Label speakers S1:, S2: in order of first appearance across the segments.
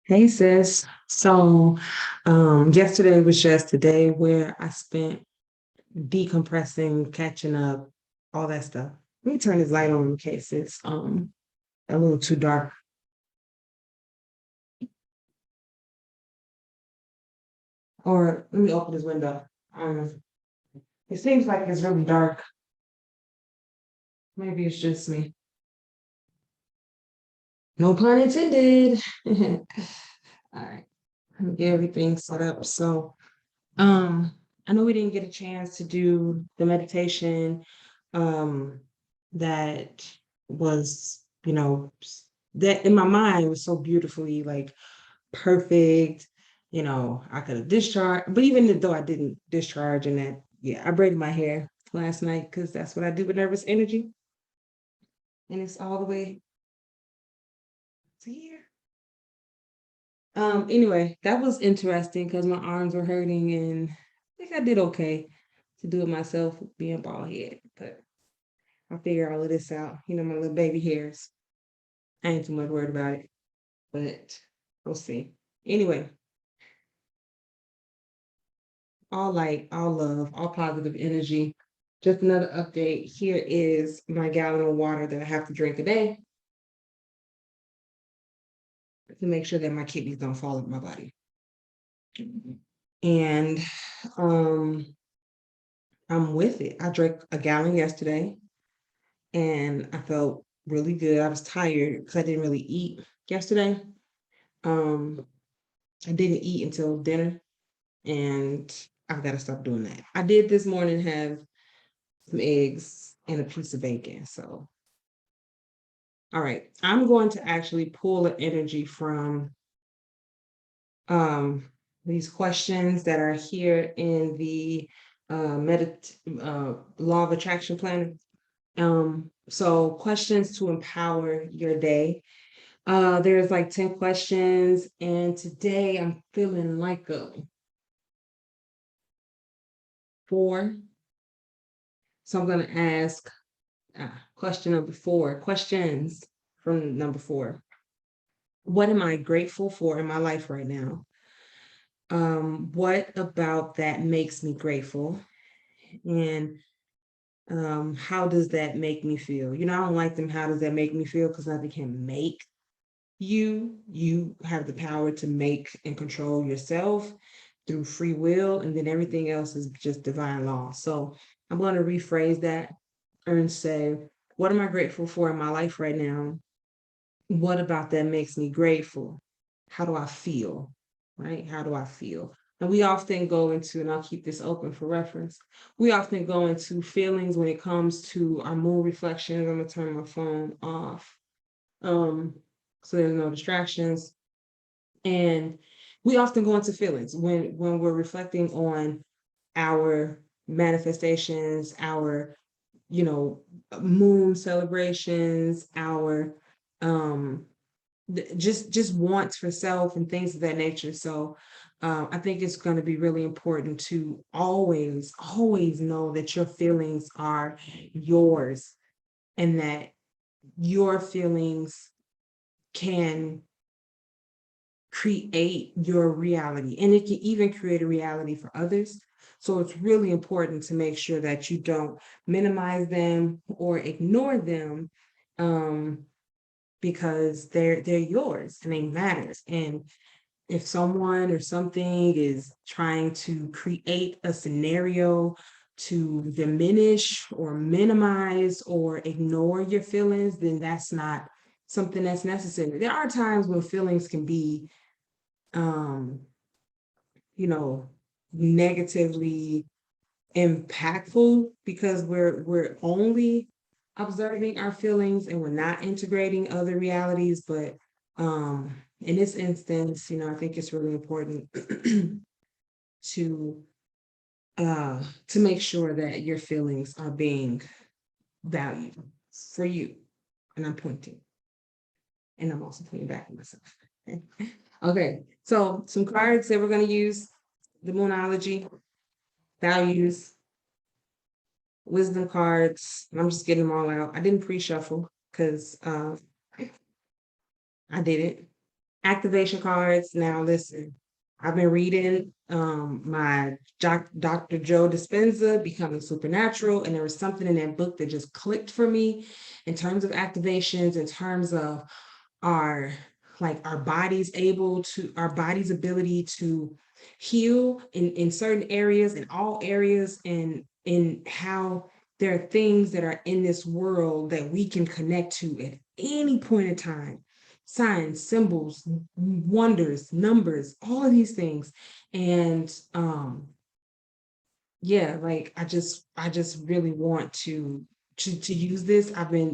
S1: Hey sis. Yesterday was just a day where I spent decompressing, catching up, all that stuff. Let me turn this light on in case it's a little too dark. Or let me open this window. Um, it seems like it's really dark. Maybe it's just me. No pun intended. All right. Let me get everything set up. Um, I know we didn't get a chance to do the meditation um that was, that in my mind was so beautifully like perfect. I could have discharged, but even though I didn't discharge and that, yeah, I braided my hair last night because that's what I do with nervous energy. And it's all the way to here. Anyway, that was interesting because my arms were hurting and I think I did okay to do it myself with being bald head, but I'll figure all of this out. My little baby hairs. I ain't too much worried about it, but we'll see. Anyway, all light, all love, all positive energy. Just another update. Here is my gallon of water that I have to drink a day to make sure that my kidneys don't fall in my body. And um, I'm with it. I drank a gallon yesterday and I felt really good. I was tired because I didn't really eat yesterday. Um, I didn't eat until dinner, and I've got to stop doing that. I did this morning have some eggs and a piece of bacon. So, all right, I'm going to actually pull the energy from um, these questions that are here in the law of attraction planner. So questions to empower your day. There's like 10 questions, and today I'm feeling like a 4. So I'm going to ask question number 4, questions from number 4. What am I grateful for in my life right now? What about that makes me grateful? And how does that make me feel? I don't like them. How does that make me feel? Because nothing can make you. You have the power to make and control yourself through free will, and then everything else is just divine law. So I'm going to rephrase that and say, what am I grateful for in my life right now? What about that makes me grateful? How do I feel? Right? How do I feel? And we often go into, and I'll keep this open for reference, we often go into feelings when it comes to our moon reflections. I'm going to turn my phone off so there's no distractions. And we often go into feelings when we're reflecting on our manifestations, our moon celebrations, our um just wants for self and things of that nature. So I think it's going to be really important to always know that your feelings are yours, and that your feelings can create your reality, and it can even create a reality for others. So it's really important to make sure that you don't minimize them or ignore them, um, because they're yours and they matter. And if someone or something is trying to create a scenario to diminish or minimize or ignore your feelings, then that's not something that's necessary. There are times when feelings can be um, you know, negatively impactful because we're only observing our feelings and we're not integrating other realities. But in this instance, I think it's really important to to make sure that your feelings are being valued for you. And I'm pointing, and I'm also pointing back at myself. Okay, so some cards that we're going to use: the Moonology, values, wisdom cards. I'm just getting them all out. I didn't pre-shuffle because I did it. Activation cards. Now listen, I've been reading my Dr. Joe Dispenza, Becoming Supernatural, and there was something in that book that just clicked for me in terms of activations, in terms of our our body's ability to heal in certain areas, in all areas, and in how there are things that are in this world that we can connect to at any point in time. Signs, symbols, wonders, numbers, all of these things. And yeah, like I just really want to use this.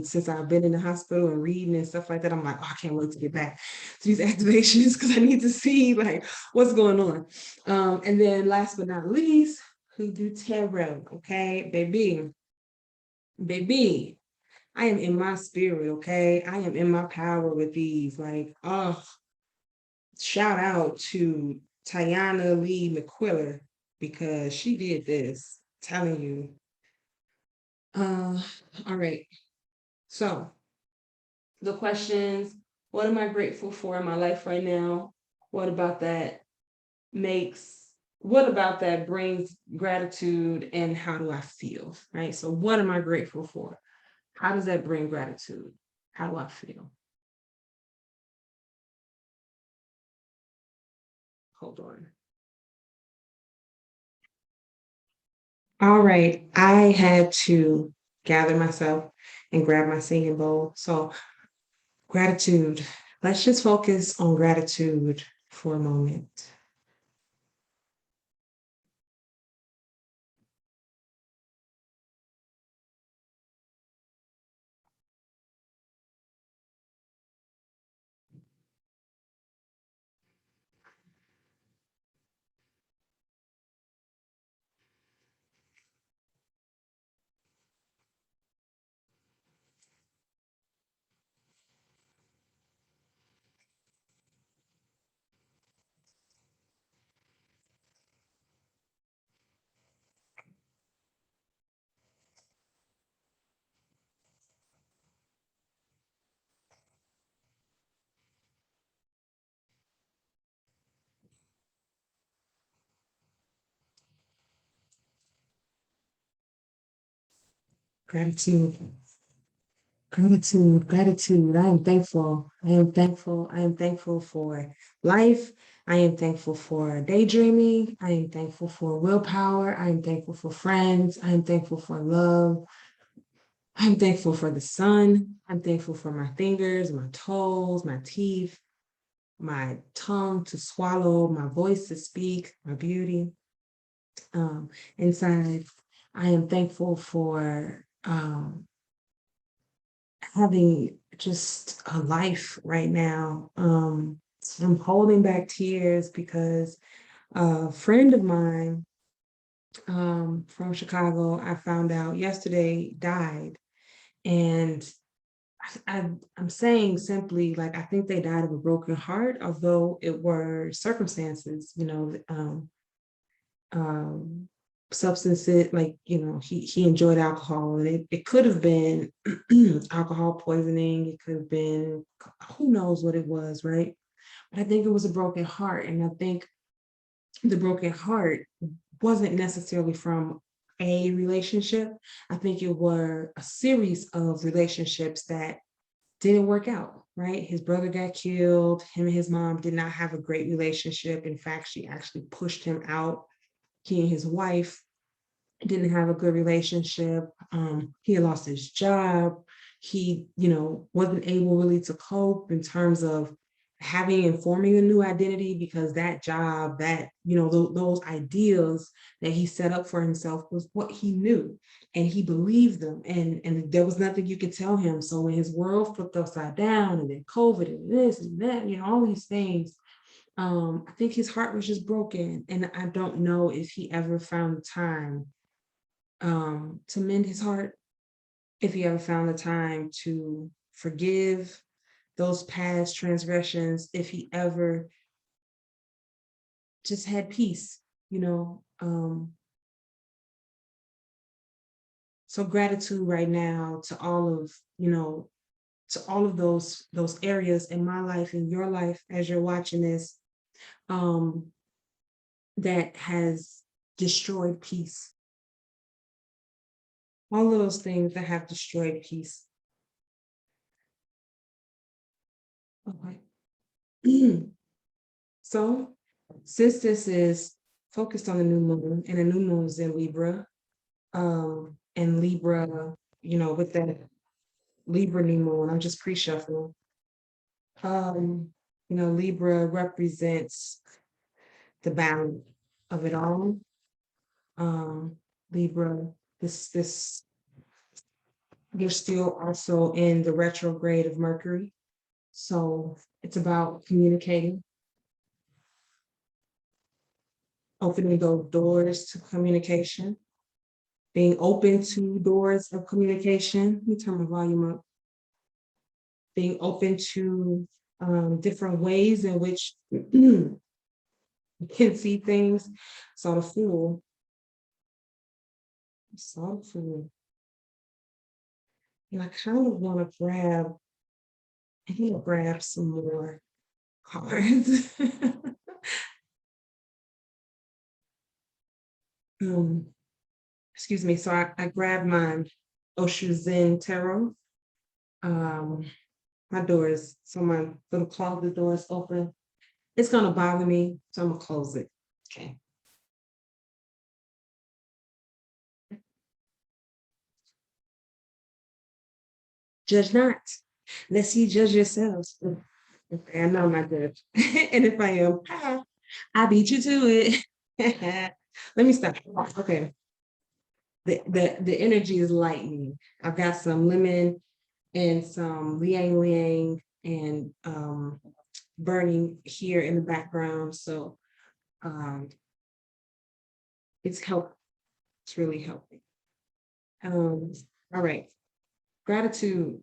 S1: Since I've been in the hospital and reading and stuff like that, I'm like, oh, I can't wait to get back to these activations because I need to see like what's going on. And then last but not least, Hoodoo Tarot. Okay, baby, I am in my spirit. Okay, I am in my power with these. Like, oh, shout out to Tayannah McQuillar because she did this. Telling you. All right. So the questions, what am I grateful for in my life right now? What about that makes, what about that brings gratitude and how do I feel? Right. So what am I grateful for? How does that bring gratitude? How do I feel? Hold on. All right. I had to gather myself and grab my singing bowl. So gratitude. Let's just focus on gratitude for a moment. Gratitude. Gratitude, gratitude. I am thankful. I am thankful. I am thankful for life. I am thankful for daydreaming. I am thankful for willpower. I am thankful for friends. I am thankful for love. I'm thankful for the sun. I'm thankful for my fingers, my toes, my teeth, my tongue to swallow, my voice to speak, my beauty. Inside, I am thankful for having just a life right now. I'm holding back tears because a friend of mine from Chicago, I found out yesterday, died. And I'm saying simply, like, I think they died of a broken heart, although it were circumstances, um, substances, like, he enjoyed alcohol, and it could have been alcohol poisoning. It could have been, who knows what it was, right? But I think it was a broken heart. And I think the broken heart wasn't necessarily from a relationship. I think it were a series of relationships that didn't work out, right? His brother got killed. Him and his mom did not have a great relationship. In fact, she actually pushed him out. He and his wife didn't have a good relationship. He had lost his job. He, wasn't able really to cope in terms of having and forming a new identity, because that job, that, those ideals that he set up for himself was what he knew, and he believed them, and there was nothing you could tell him. So when his world flipped upside down, and then COVID and this and that, all these things, I think his heart was just broken, and I don't know if he ever found time to mend his heart, if he ever found the time to forgive those past transgressions, if he ever just had peace, you know. So gratitude right now to all of, to all of those areas in my life, in your life, as you're watching this, that has destroyed peace. All of those things that have destroyed peace. Okay. So, since this is focused on the new moon, and the new moon is in Libra, and Libra, with that Libra new moon, I'm just pre-shuffling. Libra represents the balance of it all. Libra, this you're still also in the retrograde of Mercury. So it's about communicating, opening those doors to communication, being open to doors of communication. Let me turn my volume up. Being open to different ways in which you can see things. Saw the Fool. And I kind of want to grab some more cards. Excuse me. So I grabbed my Oshu Tarot. My little closet door is open. It's gonna bother me, so I'm gonna close it. Okay. Judge not, lest ye judge yourselves. Okay, I know I'm not judge. And if I am, I beat you to it. Let me stop. Okay. The energy is lightening. I've got some lemon and some liang liang and burning here in the background. So it's helping. It's really helping. All right. Gratitude.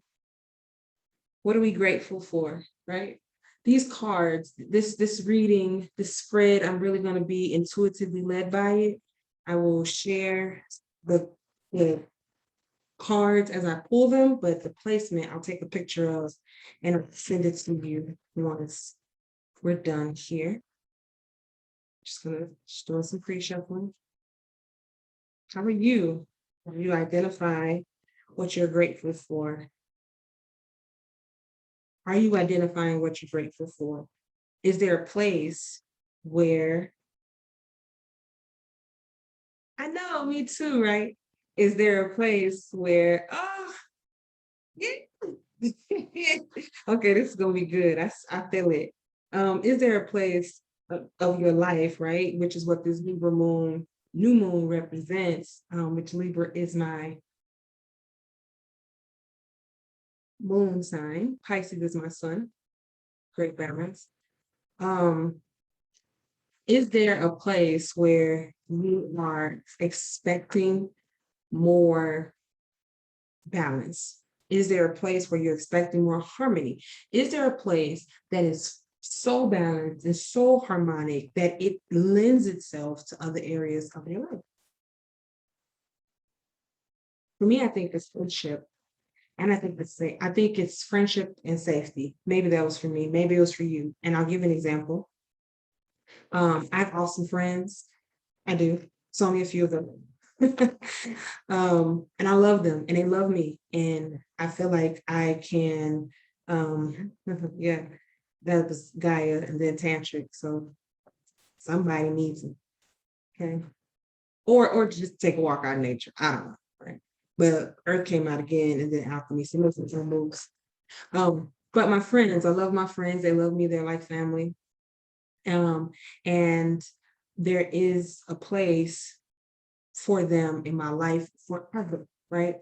S1: What are we grateful for, right? These cards, this reading, this spread, I'm really going to be intuitively led by it. I will share the cards as I pull them, but the placement I'll take a picture of and I'll send it to you once we're done here. Just gonna do some pre-shuffling. How are you? Have you identified what you're grateful for? Are you identifying what you're grateful for? Is there a place where, I know, me too, right? Is there a place where, yeah. Okay, this is gonna be good. I feel it. Is there a place of your life, right? Which is what this Libra moon, new moon represents, which Libra is my moon sign. Pisces is my sun. Great balance. Is there a place where you are expecting more balance? Is there a place where you're expecting more harmony? Is there a place that is so balanced and so harmonic that it lends itself to other areas of your life? For me, I think it's friendship. And I think it's friendship and safety. Maybe that was for me. Maybe it was for you. And I'll give an example. I have awesome friends. I do. It's only a few of them. And I love them and they love me. And I feel like I can, yeah, that was Gaia and then Tantric. So somebody needs it. Okay. Or just take a walk out in nature. I don't know. Right. But Earth came out again and then alchemy. So most of moves. But my friends, I love my friends. They love me. They're like family. And there is a place for them in my life forever, right?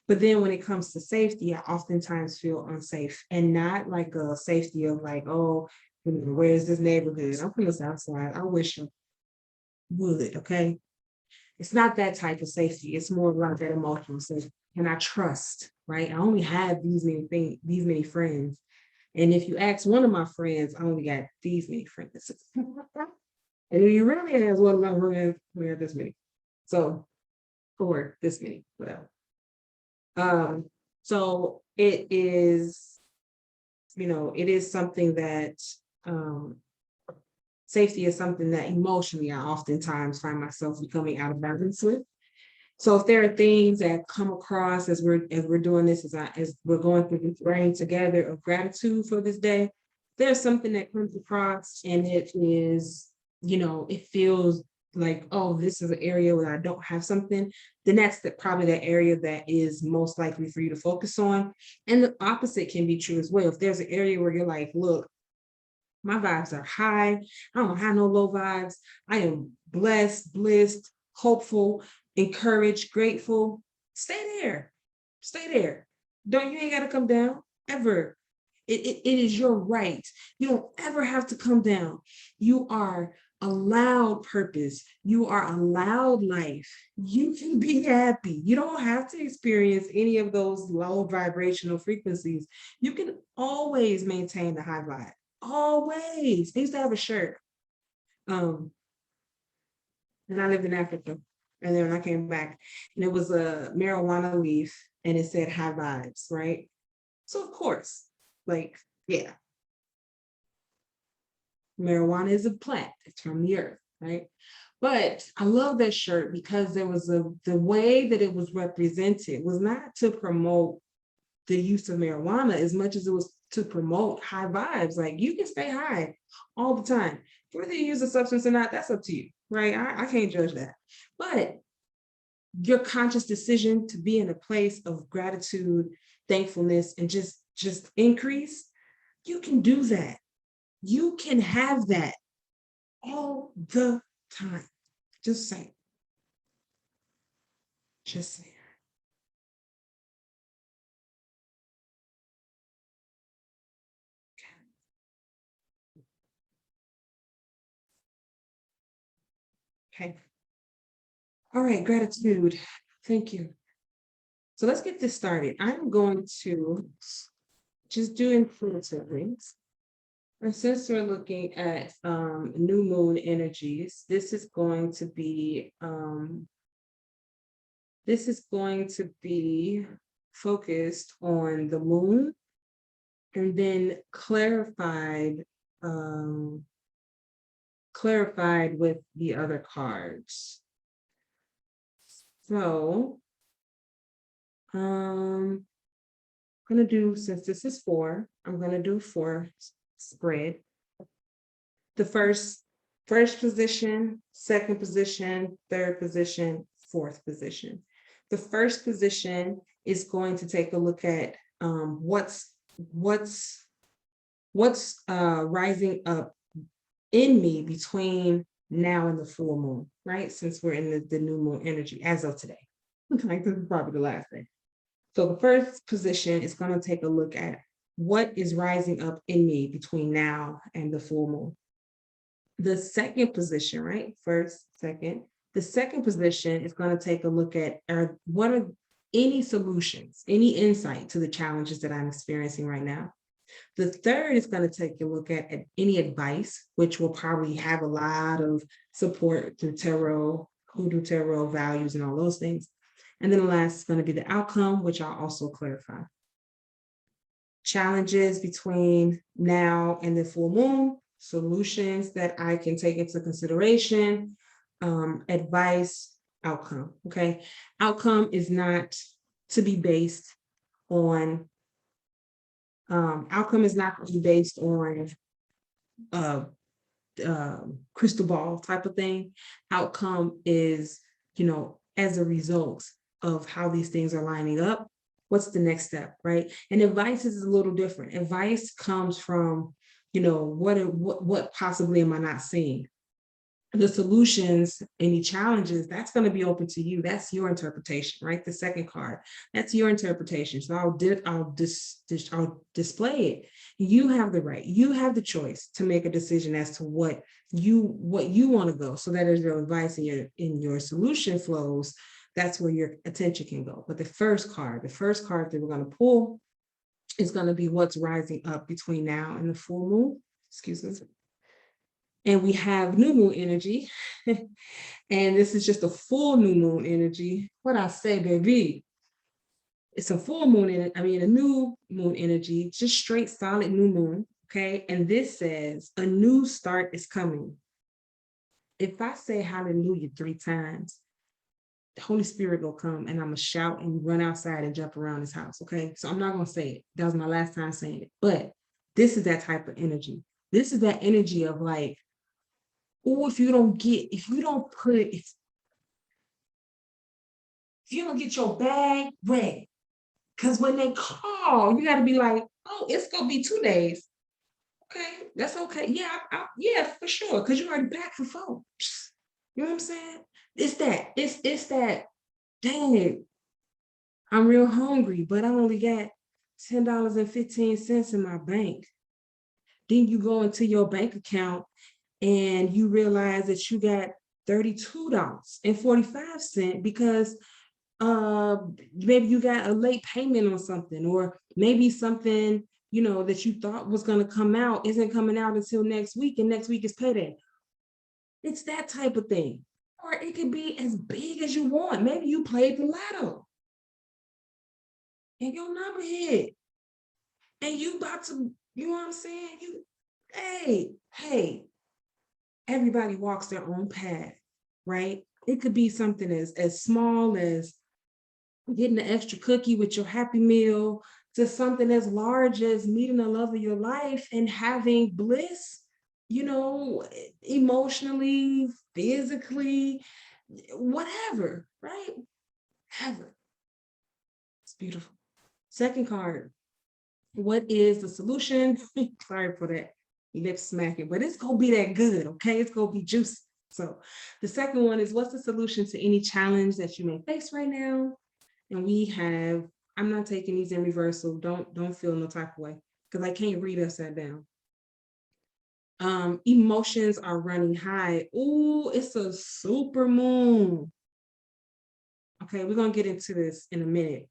S1: But then when it comes to safety, I oftentimes feel unsafe, and not like a safety of like, oh, where's this neighborhood? I'm from the South Side. I wish you would, okay? It's not that type of safety. It's more like that emotional safety. And I trust, right? I only have these many friends. And if you ask one of my friends, I only got these many friends. And if you really ask one of my friends, we have this many. So, or this many, whatever. So it is it is something that safety is something that emotionally I oftentimes find myself becoming out of balance with. So if there are things that come across as we're doing this, as we're going through this brain together of gratitude for this day, there's something that comes across and it is, it feels like, oh, this is an area where I don't have something, then that's probably that area that is most likely for you to focus on. And the opposite can be true as well. If there's an area where you're like, look, my vibes are high, I don't have no low vibes, I am blissed, hopeful, encouraged, grateful, stay there. You ain't got to come down ever. It is your right. You don't ever have to come down. You are allowed purpose. You are allowed life. You can be happy. You don't have to experience any of those low vibrational frequencies. You can always maintain the high vibe. Always. I used to have a shirt. And I lived in Africa. And then when I came back, and it was a marijuana leaf and it said high vibes, right? So of course, yeah. Marijuana is a plant, it's from the earth, right? But I love that shirt because there was the way that it was represented was not to promote the use of marijuana as much as it was to promote high vibes. Like you can stay high all the time. Whether you use a substance or not, that's up to you, right? I can't judge that. But your conscious decision to be in a place of gratitude, thankfulness, and just increase, you can do that. You can have that all the time. Just saying. Just saying. Okay. All right, gratitude. Thank you. So let's get this started. I'm going to just do intuitively. And since we're looking at new moon energies, this is going to be focused on the moon and then clarified with the other cards. So I'm gonna do, since this is 4, I'm gonna do 4 spread. The first position, second position, third position, fourth position. The first position is going to take a look at what's rising up in me between now and the full moon, right? Since we're in the new moon energy as of today. Like this is probably the last thing. So the first position is going to take a look at what is rising up in me between now and the full moon. The second position, right? First, second. The second position is going to take a look at what are any solutions, any insight to the challenges that I'm experiencing right now. The third is going to take a look at any advice, which will probably have a lot of support to tarot, Hoodoo tarot values and all those things. And then the last is going to be the outcome, which I'll also clarify. Challenges between now and the full moon, solutions that I can take into consideration, advice, outcome, okay? Outcome is not to be based on, crystal ball type of thing. Outcome is, as a result of how these things are lining up, what's the next step, right? And advice is a little different. Advice comes from, what possibly am I not seeing? The solutions, any challenges, that's going to be open to you. That's your interpretation, right? The second card, that's your interpretation. So I'll display it. You have the right, you have the choice to make a decision as to what you want to go. So that is your advice in your solution flows. That's where your attention can go. But the first card that we're going to pull is going to be what's rising up between now and the full moon. Excuse me. And we have new moon energy. And this is just a full new moon energy. What I say, baby, it's a full moon, a new moon energy, just straight solid new moon. Okay. And this says a new start is coming. If I say hallelujah 3 times, the Holy Spirit will come and I'm gonna shout and run outside and jump around this house. Okay. So I'm not gonna say it. That was my last time saying it. But this is that type of energy. This is that energy of like, oh, if you don't get your bag ready, because when they call, you got to be like, oh, it's gonna be 2 days. Okay, that's okay. Yeah, yeah, for sure. Because you already packed for 4. You know what I'm saying? It's that. Dang it, I'm real hungry, but I only got $10.15 in my bank. Then you go into your bank account and you realize that you got $32.45 because maybe you got a late payment on something, or maybe something that you thought was going to come out isn't coming out until next week, and next week is payday. It's that type of thing. Or it could be as big as you want. Maybe you played the lotto and your number hit and you about to, you know what I'm saying? Hey, everybody walks their own path, right? It could be something as small as getting an extra cookie with your Happy Meal, to something as large as meeting the love of your life and having bliss, emotionally, physically, whatever, right? Ever. It's beautiful. Second card. What is the solution? Sorry for that lip smacking, but it's going to be that good, okay? It's going to be juicy. So the second one is, what's the solution to any challenge that you may face right now? And we have, I'm not taking these in reverse, so don't feel no type of way, because I can't read upside down. Emotions are running high. Ooh, it's a super moon. Okay, we're gonna get into this in a minute.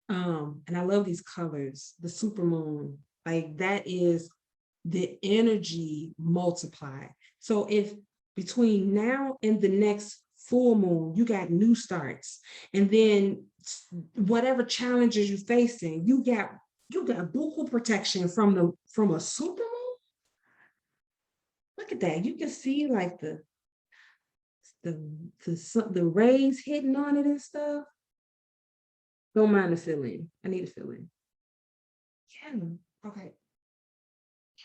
S1: And I love these colors, the super moon, like that is the energy multiplied. So if between now and the next full moon, you got new starts, and then whatever challenges you're facing, you got buku protection from a super moon. Look at that. You can see like the rays hitting on it and stuff. Don't mind the fill in. I need to fill in. Yeah. Okay.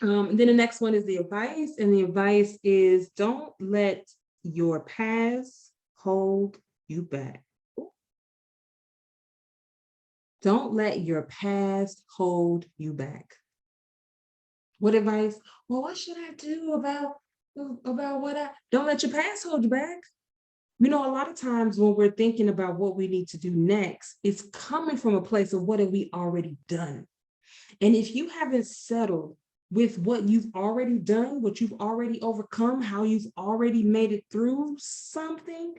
S1: And then the next one is the advice, and the advice is, don't let your past hold you back. Don't let your past hold you back. What advice? Well, what should I do about don't let your past hold you back. A lot of times when we're thinking about what we need to do next, it's coming from a place of what have we already done. And if you haven't settled with what you've already done, what you've already overcome, how you've already made it through something,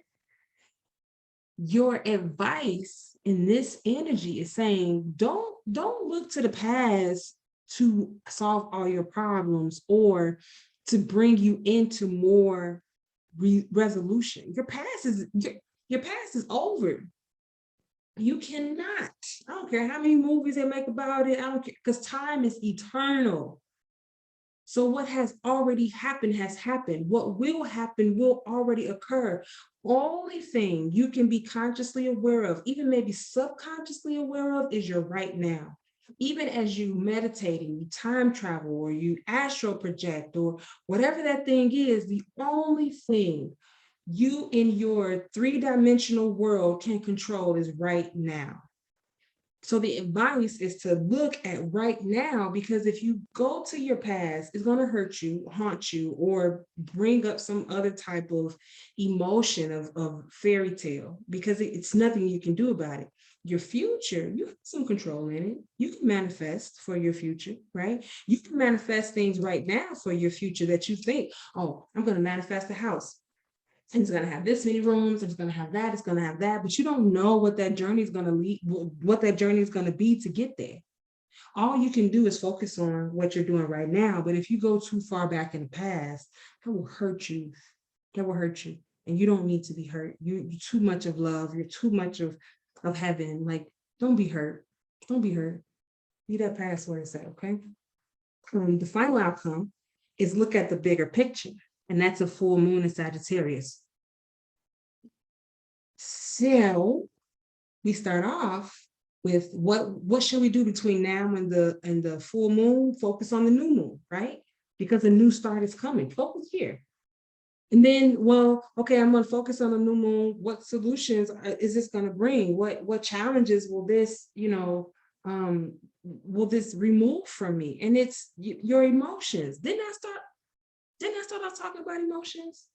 S1: your advice in this energy is saying, don't look to the past to solve all your problems or to bring you into more resolution. Your past is over. You cannot. I don't care how many movies they make about it. I don't care, because time is eternal. So what has already happened has happened. What will happen will already occur. Only thing you can be consciously aware of, even maybe subconsciously aware of, is your right now. Even as you meditating, you time travel, or you astral project, or whatever that thing is, the only thing you in your 3-dimensional world can control is right now. So the advice is to look at right now, because if you go to your past, it's going to hurt you, haunt you, or bring up some other type of emotion of fairy tale, because it's nothing you can do about it. Your future, you have some control in it. You can manifest for your future, right? You can manifest things right now for your future that you think, oh, I'm going to manifest a house. And it's going to have this many rooms, and it's going to have that, it's going to have that, but you don't know what that journey is going to lead, what that journey is going to be to get there. All you can do is focus on what you're doing right now. But if you go too far back in the past, that will hurt you. That will hurt you. And you don't need to be hurt. You're too much of love. You're too much of heaven. Like, Don't be hurt. Don't be hurt. Leave that past where it's at, okay? The final outcome is look at the bigger picture, and that's a full moon in Sagittarius. So we start off with what should we do between now and the full moon? Focus on the new moon, right? Because a new start is coming. Focus here. And then, well, okay, I'm going to focus on the new moon. What solutions is this going to bring? What challenges will this, will this remove from me? And it's your emotions. Didn't I start off talking about emotions?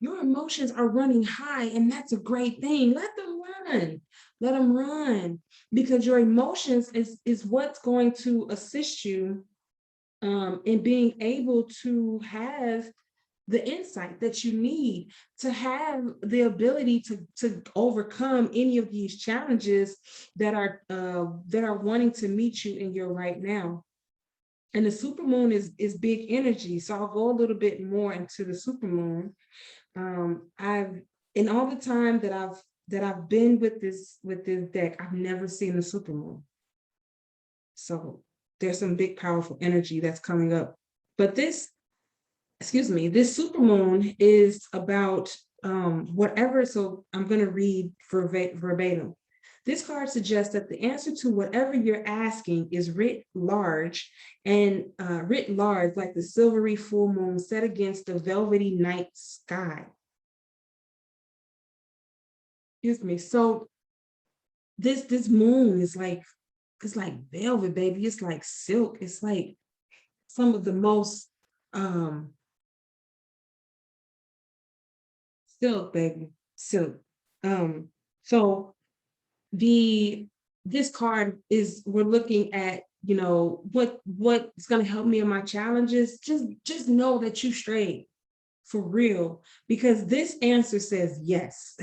S1: Your emotions are running high, and that's a great thing. Let them run. Let them run, because your emotions is what's going to assist you in being able to have the insight that you need to have the ability to overcome any of these challenges that are wanting to meet you in your right now. And the supermoon is big energy, so I'll go a little bit more into the supermoon. I've in all the time that I've been with this deck, I've never seen the supermoon. So there's some big powerful energy that's coming up. But this supermoon is about whatever. So I'm going to read verbatim. This card suggests that the answer to whatever you're asking is writ large like the silvery full moon set against the velvety night sky. Excuse me. So this moon is like, it's like velvet, baby. It's like silk. It's like some of the most silk, baby, silk. So this card is, we're looking at, what's going to help me in my challenges. Just know that you straight, for real, because this answer says yes.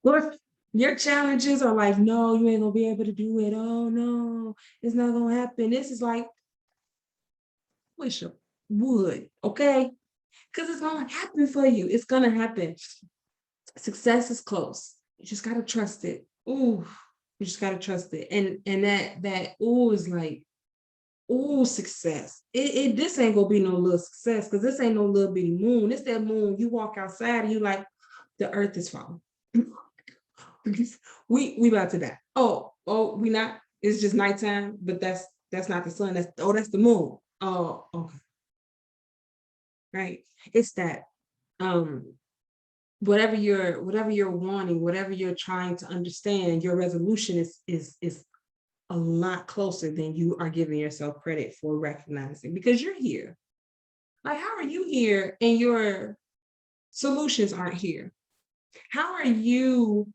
S1: Lord, your challenges are like, no, you ain't gonna be able to do it. Oh no, it's not gonna happen. This is like, wish you would, okay? Because it's gonna happen for you. It's gonna happen. Success is close. You just gotta trust it. Ooh, you just gotta trust it. And that ooh is like, ooh, success. This ain't gonna be no little success, because this ain't no little bitty moon. It's that moon. You walk outside and you like, the earth is falling. we about to die. Oh, we not. It's just nighttime, but that's not the sun. That's the moon. Oh, okay. Right. It's that. Whatever you're wanting, whatever you're trying to understand, your resolution is a lot closer than you are giving yourself credit for recognizing, because you're here. Like, how are you here and your solutions aren't here? How are you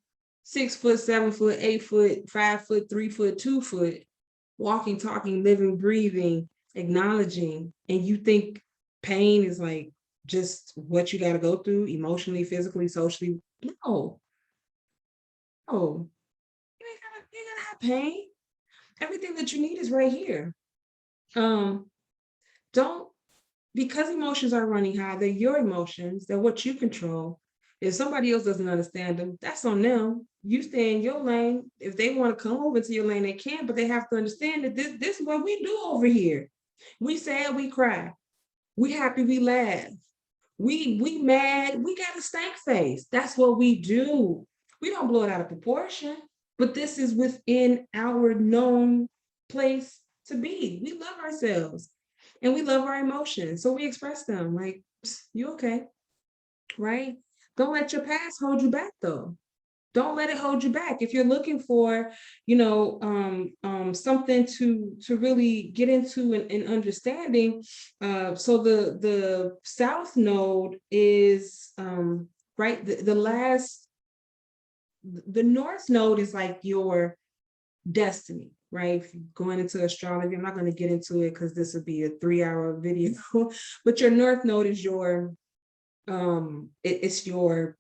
S1: 6 foot, 7 foot, 8 foot, 5 foot, 3 foot, 2 foot, walking, talking, living, breathing, acknowledging, and you think pain is like just what you got to go through emotionally, physically, socially? No, you ain't gonna have pain. Everything that you need is right here. Don't, because emotions are running high, they're your emotions, they're what you control. If somebody else doesn't understand them, that's on them. You stay in your lane. If they want to come over to your lane, they can, but they have to understand that this is what we do over here. We sad, we cry. We happy, we laugh. We mad, we got a stank face. That's what we do. We don't blow it out of proportion, but this is within our known place to be. We love ourselves and we love our emotions, so we express them. Like, you okay, right? Don't let your past hold you back, though. Don't let it hold you back. If you're looking for, something to really get into and understanding, so the South Node is right. The North Node is like your destiny, right? If you're going into astrology, I'm not going to get into it because this would be a 3-hour video, but your North Node is your it's your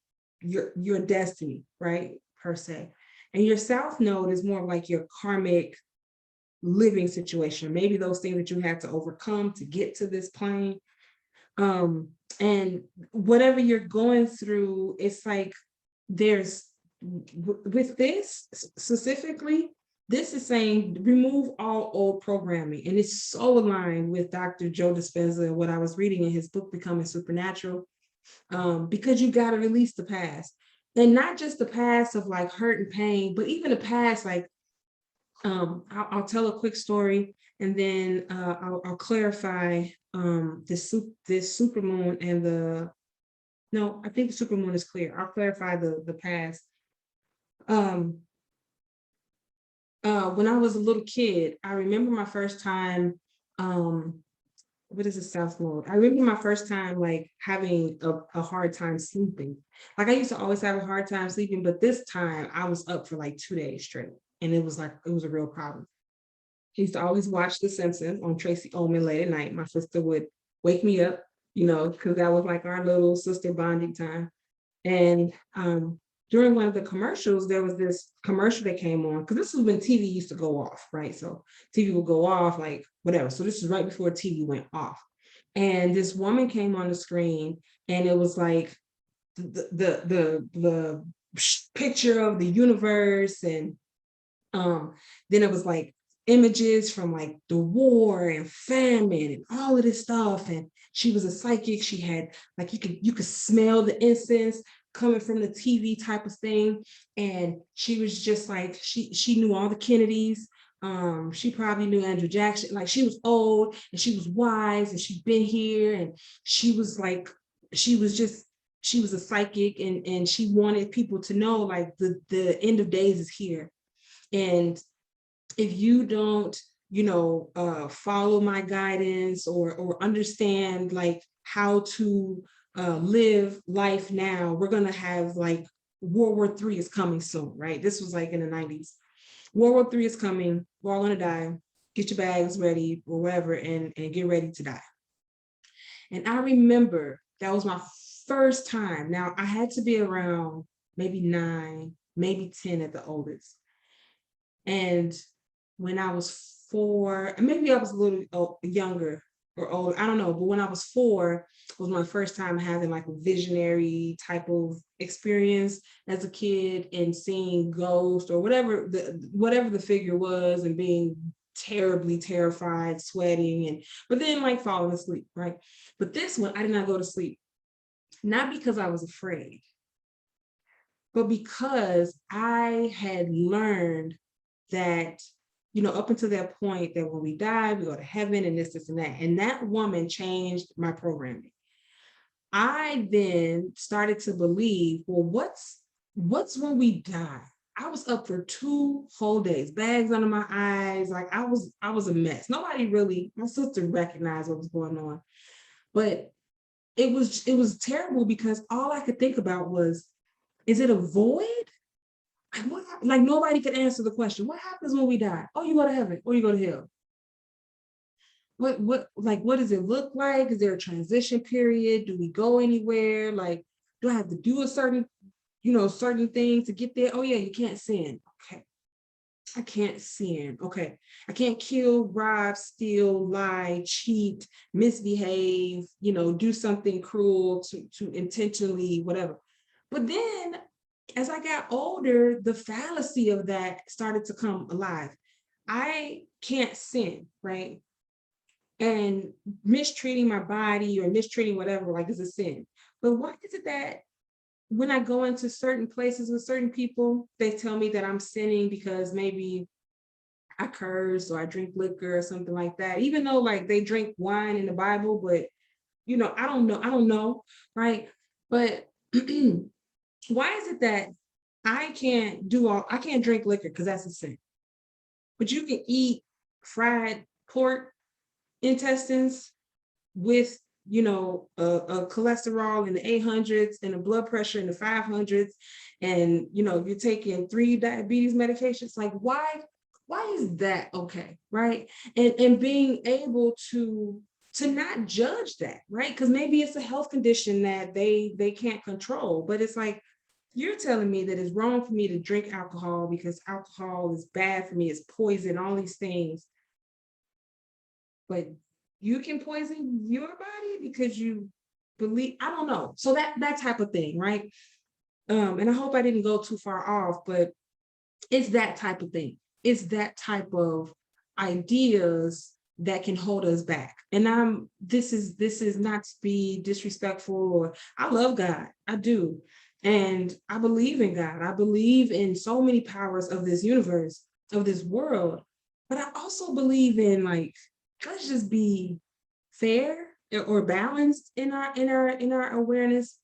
S1: destiny, right, per se. And your South Node is more like your karmic living situation, maybe those things that you had to overcome to get to this plane. And whatever you're going through, it's like there's, with this specifically, this is saying remove all old programming. And it's so aligned with Dr. Joe Dispenza and what I was reading in his book, Becoming Supernatural, because you got to release the past. And not just the past of like hurt and pain, but even the past, like, I'll tell a quick story and then I'll clarify this supermoon and no, I think the supermoon is clear. I'll clarify the past. When I was a little kid, I remember my first time, what is a South Node? I remember my first time like having a hard time sleeping. Like I used to always have a hard time sleeping, but this time I was up for like 2 days straight. And it was a real problem. I used to always watch The Simpsons on Tracy Ullman late at night. My sister would wake me up, because that was like our little sister bonding time. And during one of the commercials, there was this commercial that came on, because this is when TV used to go off, right? So TV would go off, like whatever. So this is right before TV went off. And this woman came on the screen, and it was like the picture of the universe, and then it was like images from like the war and famine and all of this stuff. And she was a psychic. She had like you could smell the incense coming from the TV type of thing. And she was just like she knew all the Kennedys. She probably knew Andrew Jackson. Like she was old and she was wise and she'd been here, and she was a psychic, and she wanted people to know like the end of days is here. And if you don't, follow my guidance or understand like how to live life now, we're going to have like World War III is coming soon, right? This was like in the 90s. World War III is coming. We're all going to die. Get your bags ready or whatever, and get ready to die. And I remember that was my first time. Now I had to be around maybe 9, maybe 10 at the oldest. And when I was 4, maybe I was a little younger or old, I don't know. But when I was 4, it was my first time having like a visionary type of experience as a kid, and seeing ghosts or whatever the figure was, and being terribly terrified, sweating, but then like falling asleep, right? But this one, I did not go to sleep, not because I was afraid, but because I had learned that, up until that point, that when we die, we go to heaven and this and that. And that woman changed my programming. I then started to believe, well, what's when we die? I was up for 2 whole days, bags under my eyes. Like I was a mess. Nobody really, my sister recognized what was going on. But it was terrible, because all I could think about was, is it a void? Like nobody could answer the question. What happens when we die? Oh, you go to heaven or you go to hell. What does it look like? Is there a transition period? Do we go anywhere? Like, do I have to do a certain thing to get there? Oh yeah, you can't sin. Okay. I can't sin. Okay. I can't kill, rob, steal, lie, cheat, misbehave, do something cruel to intentionally, whatever. But then as I got older, the fallacy of that started to come alive. I can't sin, right? And mistreating my body or mistreating whatever, like, is a sin. But why is it that when I go into certain places with certain people, they tell me that I'm sinning because maybe I curse or I drink liquor or something like that, even though like they drink wine in the Bible, but I don't know, right? But why is it that I can't drink liquor because that's a sin, but you can eat fried pork intestines with a cholesterol in the 800s and a blood pressure in the 500s, and you're taking 3 diabetes medications? Like, why is that okay, right? And being able to not judge that, right? Because maybe it's a health condition that they can't control, but it's like, you're telling me that it's wrong for me to drink alcohol because alcohol is bad for me, it's poison, all these things. But you can poison your body because you believe, I don't know. So that type of thing, right? And I hope I didn't go too far off, but it's that type of thing. it's that type of ideas that can hold us back. And this is not to be disrespectful, or I love God, I do. And I believe in God. I believe in so many powers of this universe, of this world. But I also believe in, like, let's just be fair or balanced in our awareness.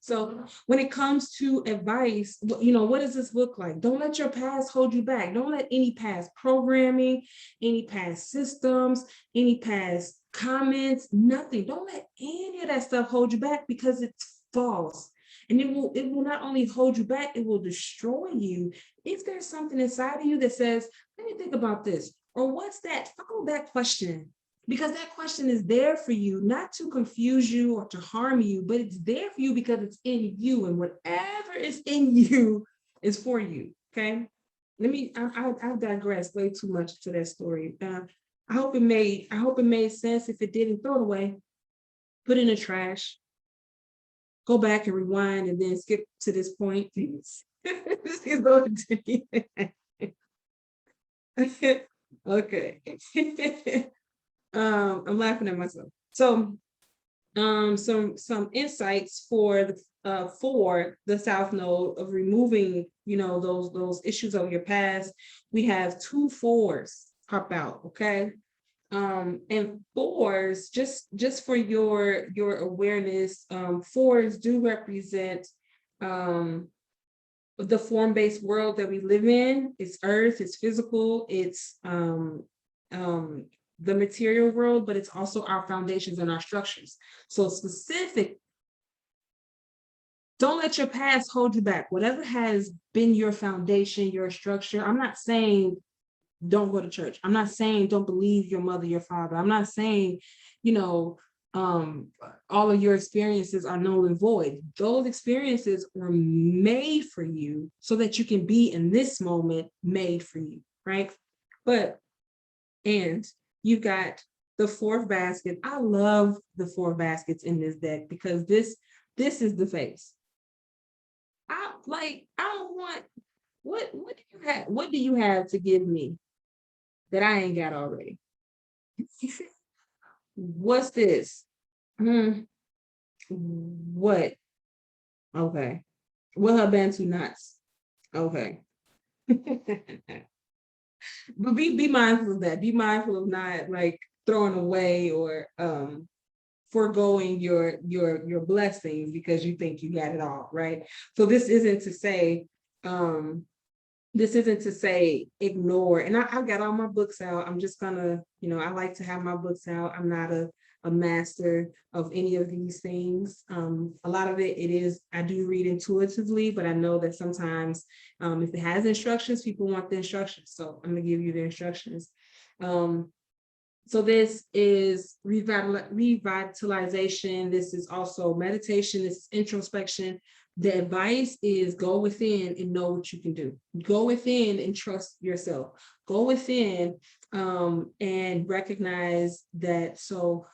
S1: So when it comes to advice, what does this look like? Don't let your past hold you back. Don't let any past programming, any past systems, any past comments, nothing. Don't let any of that stuff hold you back, because it's false. And it will not only hold you back, it will destroy you. If there's something inside of you that says, let me think about this, or what's that? Follow that question, because that question is there for you, not to confuse you or to harm you, but it's there for you because it's in you, and whatever is in you is for you. Okay. I've digressed way too much to that story. I hope it made sense. If it didn't, throw it away, put it in the trash, go back and rewind, and then skip to this point. Okay. I'm laughing at myself. So some insights for the South Node of removing, those issues of your past. We have 2 4s pop out. Okay. And 4s, just for your awareness, 4s do represent the form-based world that we live in. It's earth, it's physical, it's the material world, but it's also our foundations and our structures. So specific, don't let your past hold you back. Whatever has been your foundation, your structure. I'm not saying don't go to church. I'm not saying don't believe your mother, your father. I'm not saying, all of your experiences are null and void. Those experiences were made for you so that you can be in this moment, made for you, right? And you've got the 4th basket. I love the 4 baskets in this deck, because this is the face. I don't want, what do you have to give me that I ain't got already? What's this? What? Okay. What her Bantu knots? Okay. But be mindful of that. Be mindful of not, like, throwing away or foregoing your blessings because you think you got it all, right? So this isn't to say ignore. And I've got all my books out. I'm just gonna, I like to have my books out. I'm not a master of any of these things. A lot of it is, I do read intuitively, but I know that sometimes if it has instructions, people want the instructions. So I'm gonna give you the instructions. So this is revitalization. This is also meditation. This is introspection. The advice is go within and know what you can do. Go within and trust yourself. Go within and recognize that. So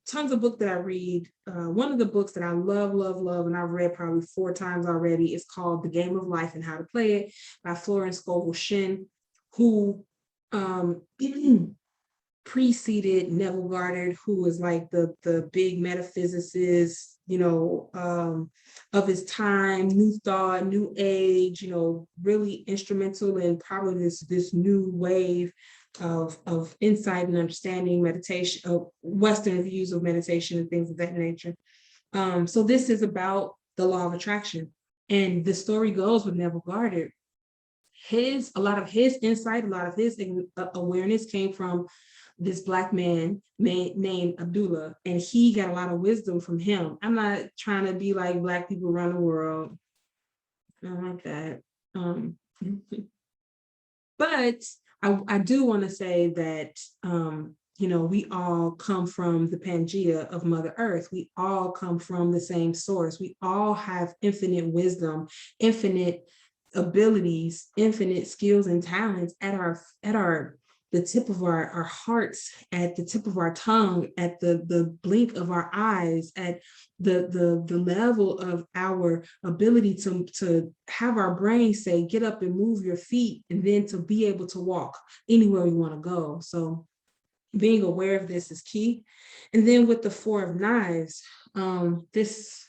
S1: tons of books that I read. One of the books that I love, and I've read probably 4 times already, is called The Game of Life and How to Play It by Florence Scovel Shinn, who preceded Neville Goddard, who was like the big metaphysicist, of his time, new thought, new age, really instrumental in probably this new wave of insight and understanding meditation, of Western views of meditation and things of that nature. So this is about the law of attraction. And the story goes with Neville Goddard. A lot of his insight, a lot of his awareness came from this Black man named Abdullah, and he got a lot of wisdom from him. I'm not trying to be like Black people around the world. I don't like that. But I do want to say that, we all come from the Pangea of Mother Earth. We all come from the same source. We all have infinite wisdom, infinite abilities, infinite skills and talents at our the tip of our hearts, at the tip of our tongue, at the blink of our eyes, at the level of our ability to have our brain say, get up and move your feet, and then to be able to walk anywhere we want to go. So being aware of this is key. And then with the Four of Knives, this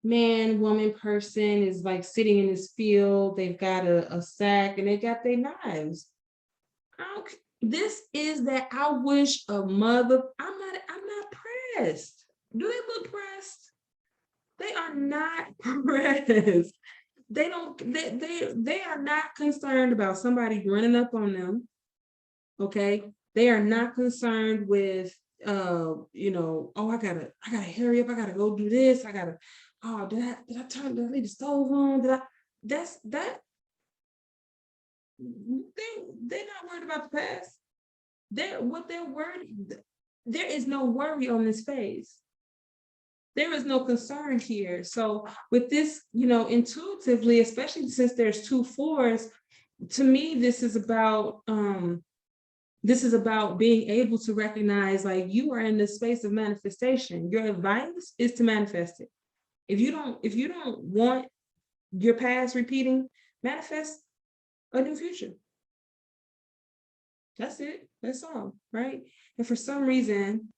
S1: man, woman, person is like sitting in this field. They've got a sack and they got their knives. This is that I wish a mother, I'm not pressed. Do they look pressed? They are not pressed. They are not concerned about somebody running up on them. Okay. They are not concerned with oh, I gotta hurry up, I gotta go do this, I gotta, oh, did I leave the stove on? They're not worried about the past. They're worried. There is no worry on this face. There is no concern here. So with this, intuitively, especially since there's 2 4s, to me, this is about being able to recognize, like, you are in the space of manifestation. Your advice is to manifest it. If you don't want your past repeating, manifest a new future. That's it. That's all, right? And for some reason,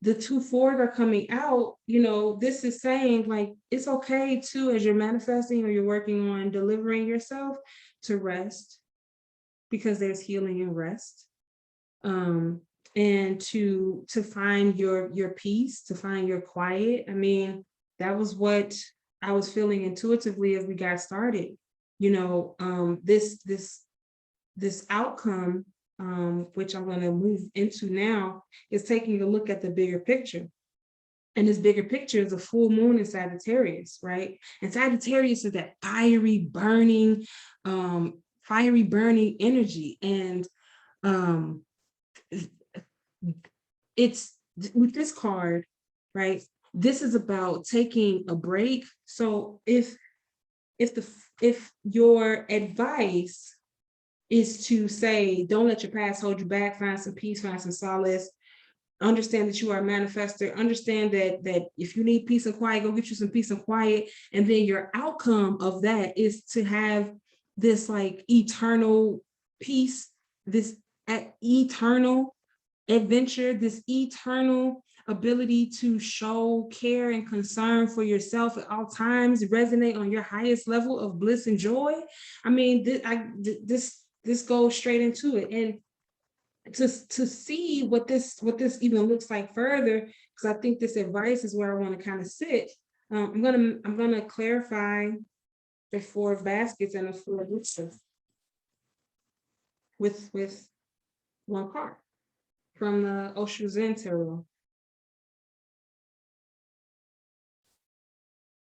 S1: the 2 4s are coming out. This is saying, like, it's okay to, as you're manifesting or you're working on delivering yourself, to rest, because there's healing in rest, and to find your peace, to find your quiet. I mean, that was what I was feeling intuitively as we got started. This outcome, which I'm going to move into now, is taking a look at the bigger picture. And this bigger picture is a full moon in Sagittarius, right? And Sagittarius is that fiery, burning energy. And it's with this card, right? This is about taking a break. So if your advice is to say, don't let your past hold you back, find some peace, find some solace, understand that you are a manifester, understand that if you need peace and quiet, go get you some peace and quiet. And then your outcome of that is to have this, like, eternal peace, this eternal adventure, this eternal ability to show care and concern for yourself at all times, resonate on your highest level of bliss and joy. I mean, this goes straight into it. And to see what this even looks like further, because I think this advice is where I want to kind of sit. I'm gonna clarify the 4 baskets and the 4 boosters with 1 card from the Osho Zen Tarot.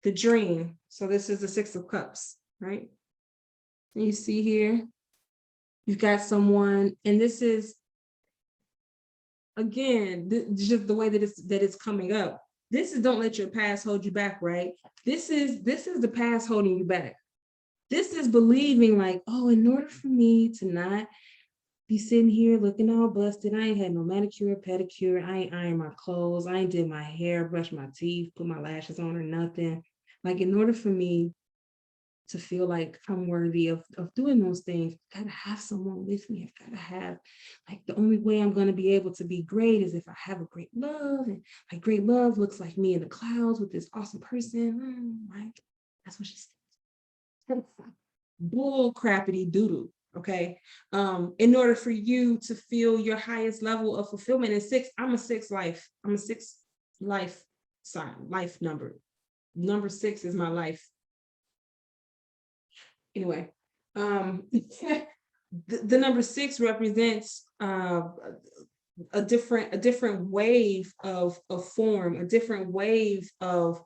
S1: The dream. So this is the 6 of Cups, right? And you see here, you've got someone, and this is, again, just the way that it's coming up. This is, don't let your past hold you back, right? This is the past holding you back. This is believing, like, oh, in order for me to not be sitting here looking all busted, I ain't had no manicure, pedicure, I ain't ironed my clothes, I ain't did my hair, brushed my teeth, put my lashes on or nothing. Like, in order for me to feel like I'm worthy of doing those things, I gotta have someone with me. I gotta have, like, the only way I'm gonna be able to be great is if I have a great love, and like, great love looks like me in the clouds with this awesome person. Right? That's what she said. Bull crappity doodle. Okay. In order for you to feel your highest level of fulfillment, in 6, I'm a 6 life. I'm a 6 life sign, life number. Number 6 is my life. Anyway, the number 6 represents a different wave of form, a different wave of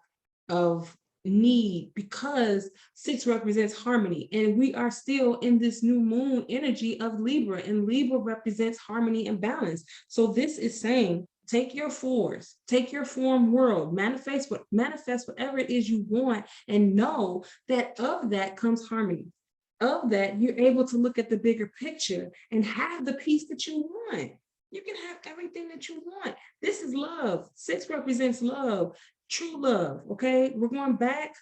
S1: need, because 6 represents harmony, and we are still in this new moon energy of Libra, and Libra represents harmony and balance. So this is saying, take your 4s, take your form world, manifest whatever it is you want, and know that of that comes harmony. of that, you're able to look at the bigger picture and have the peace that you want. You can have everything that you want. This is love. 6 represents love, true love. Okay, we're going back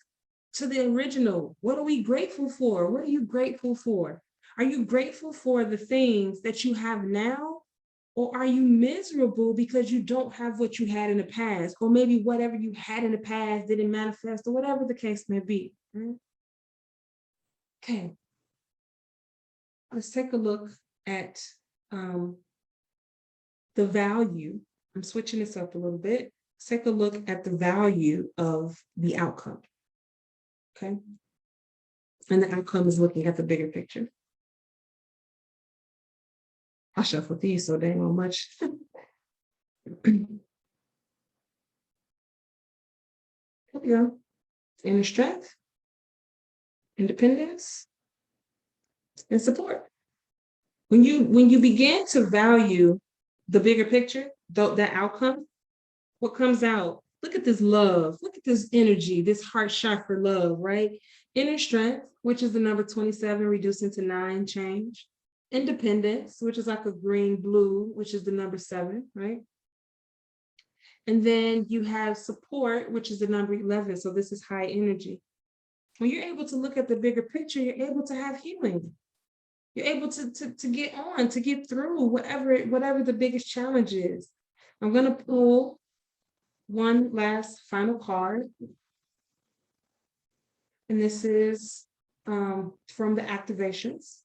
S1: to the original. What are we grateful for? What are you grateful for? Are you grateful for the things that you have now? Or are you miserable because you don't have what you had in the past? Or maybe whatever you had in the past didn't manifest, or whatever the case may be. Okay. Let's take a look at the value. I'm switching this up a little bit. Let's take a look at the value of the outcome. Okay. And the outcome is looking at the bigger picture. I shuffled these so dang on much. Here we go. Inner strength, independence, and support. When you begin to value the bigger picture, that outcome, what comes out? Look at this love. Look at this energy, this heart shot for love, right? Inner strength, which is the number 27, reducing to 9, change. Independence, which is like a green blue, which is the number 7, right? And then you have support, which is the number 11. So this is high energy. When you're able to look at the bigger picture, you're able to have healing. You're able to get on, to get through whatever the biggest challenge is. I'm going to pull one last final card. And this is from the activations.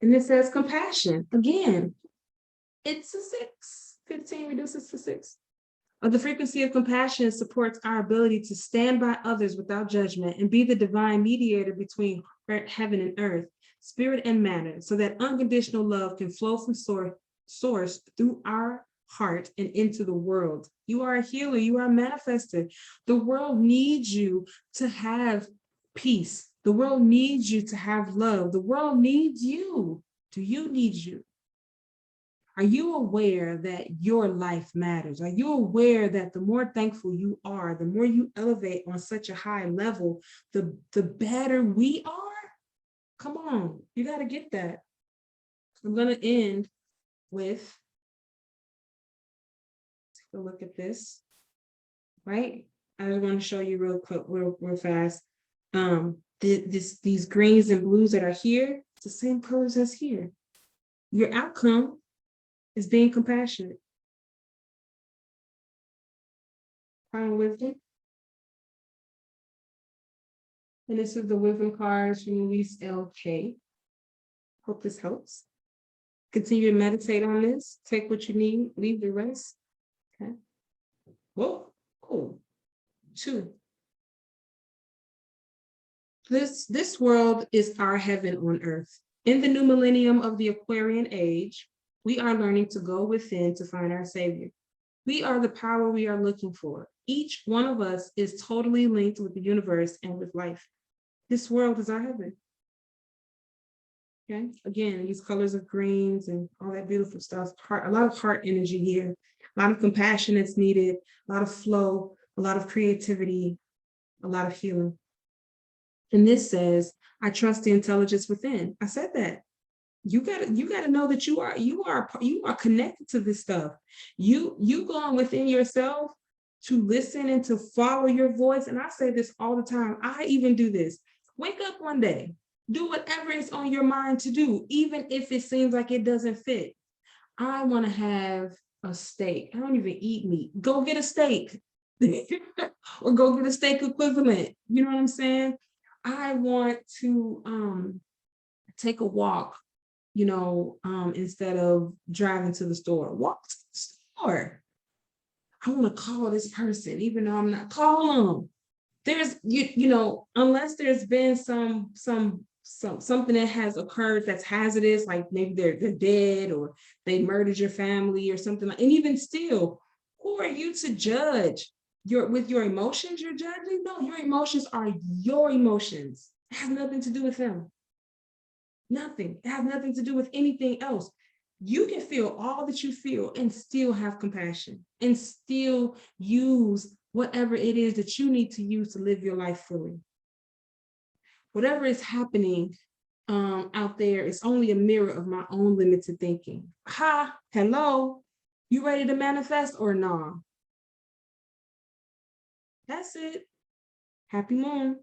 S1: And it says compassion. Again, it's a 6. 15 reduces to 6. The frequency of compassion supports our ability to stand by others without judgment and be the divine mediator between heaven and earth, spirit and matter, so that unconditional love can flow from source through our heart and into the world. You are a healer. You are a manifester. The world needs you to have peace. The world needs you to have love. The world needs you. Do you need you? Are you aware that your life matters? Are you aware that the more thankful you are, the more you elevate on such a high level, the better we are? Come on, you got to get that. I'm going to end with, take a look at this, right? I just want to show you real quick, real fast. These greens and blues that are here, it's the same colors as here. Your outcome is being compassionate. Final wisdom. And this is the wisdom cards from Louise LK. Hope this helps. Continue to meditate on this. Take what you need, leave the rest. Okay. Whoa, cool. 2. This world is our heaven on earth. In the new millennium of the Aquarian age, we are learning to go within to find our savior. We are the power we are looking for. Each one of us is totally linked with the universe and with life. This world is our heaven. Okay, again, these colors of greens and all that beautiful stuff. A lot of heart energy here, a lot of compassion that's needed, a lot of flow, a lot of creativity, a lot of healing. And this says, I trust the intelligence within. I said that. You gotta know that you are connected to this stuff. You go on within yourself to listen and to follow your voice. And I say this all the time. I even do this. Wake up one day, do whatever is on your mind to do, even if it seems like it doesn't fit. I want to have a steak. I don't even eat meat. Go get a steak or go get a steak equivalent. You know what I'm saying? I want to take a walk, instead of driving to the store. Walk to the store. I want to call this person, even though I'm not. Call them. There's, unless there's been something that has occurred that's hazardous, like maybe they're dead or they murdered your family or something. And even still, who are you to judge? With your emotions, you're judging? No, your emotions are your emotions. It has nothing to do with them. Nothing. It has nothing to do with anything else. You can feel all that you feel and still have compassion and still use whatever it is that you need to use to live your life fully. whatever is happening out there is only a mirror of my own limited thinking. Ha, hello, you ready to manifest or nah? That's it. Happy moon.